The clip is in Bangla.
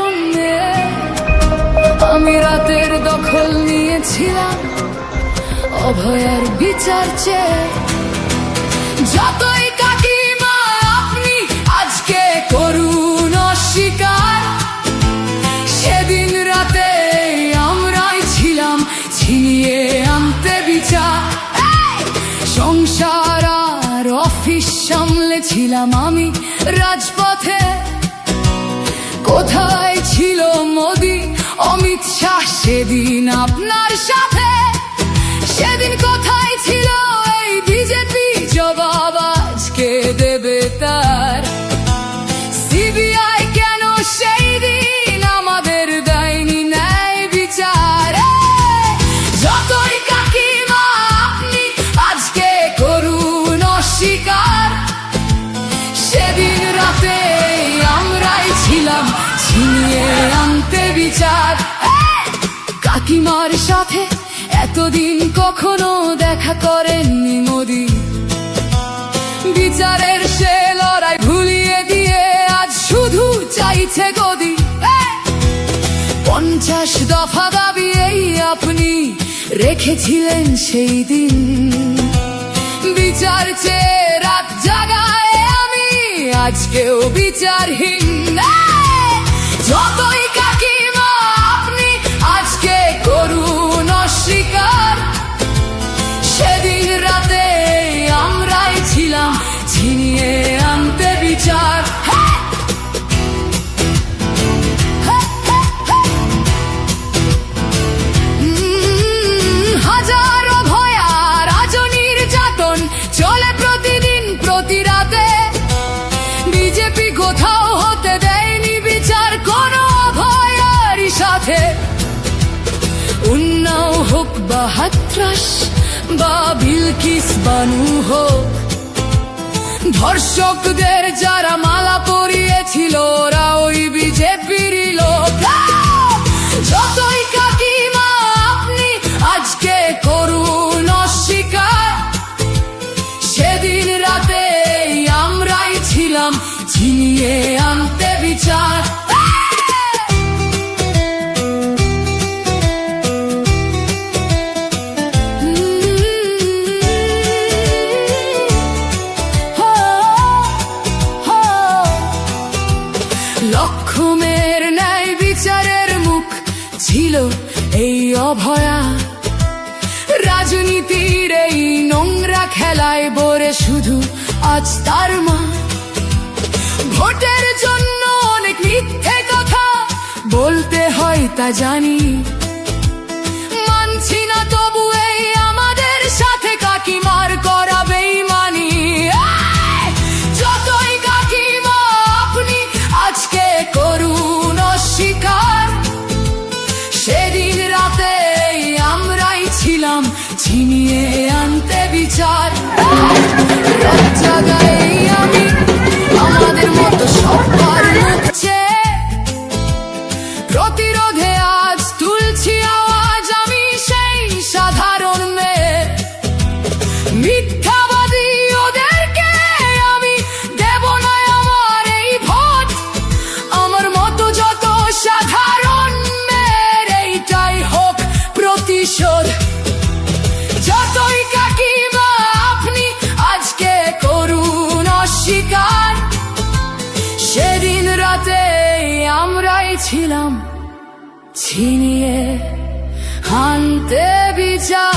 সাধারণ মেয়ে। আমি রাতের দখল নিয়েছিলাম অভয়ার বিচার চেয়ে। যতই কাকিমা আপনি আজকে করুন অস্বীকার, সেদিন রাতে আমরাই ছিলাম ছিনিয়ে আনতে বিচার। সংসার আর অফিস সামলেছিলাম আমি রাজপথে। কোথায় ছিল মোদি অমিত শাহ সেদিন আপনার সাথে? সেদিন কোথায় ছিল এই বিজেপি? জবাব আজকে দেবে তার। সিবিআই কেন সেই দিন আমাদের দেয়নি ন্যায় বিচার? যতই কাকিমা আপনি আজকে করুন অস্বীকার, সেদিন রাতে আমরাই ছিলাম ছিনিয়ে আনতে বিচার। কাকিমার সাথে এতদিন কখনো দেখা করেননি মোদি। বিচারের সে লড়াই ভুলিয়ে দিয়ে আজ শুধু চাইছে গদি। 50 দফা দাবি এই আপনি রেখেছিলেন সেই দিন। বিচার চেয়ে রাত জাগায় আমি আজকেও বিচারহীন। যতই কাকিমা আপনি আজকে করুন অস্বীকার, সেদিন রাতে আমরাই ছিলাম ছিনিয়ে আনতে বিচার। হাজারো ভয়া রাজনীর যাতন চলে প্রতিদিন প্রতি রাতে। বিজেপি কোথাও হতে দেয়নি বিচার কোনো ভয়ারই সাথে। উন্নাও হোক বা হাতরাস বা বিলকিস বানু হোক, ধর্ষকদের যারা মালা পরিয়েছিল ওরা ওই বিজেপিরই লোক। যতই কাকিমা আপনি আজকে করুন অস্বীকার, সেদিন রাতে আমরাই ছিলাম ছিনিয়ে আনতে বিচার। লক্ষ্মণের ন্যায় বিচারের মুখ ছিল এই অভয়া। রাজনীতির এই নোংরা খেলায় বরে শুধু আজ তার মা। ভোটের জন্য অনেক মিথ্যে কথা বলতে হয় তা জানি, মানছি না তবু এই আমাদের সাথে কাকিমার করা বেইমানি। যতই কাকিমা আপনি আজকে করুন অস্বীকার, সেদিন রাতে আমরাই ছিলাম ছিনিয়ে আনতে বিচার। রাত জাগাই আমি আমাদের মতো সবার মুখছে। প্রতিরোধে আজ তুলছি আওয়াজ আমি সেই সাধারণ মেয়ে। মিথ্যাবাদী ওদেরকে আমি দেব না আমার এই ভোট। আমার মতো যত সাধারণ মেয়ের এইটাই হোক প্রতিশোধ। যতই কাকিমা আপনি আজকে করুন অস্বীকার, সেদিন রাতে আমরাই ছিলাম ছিনিয়ে আনতে বিচার।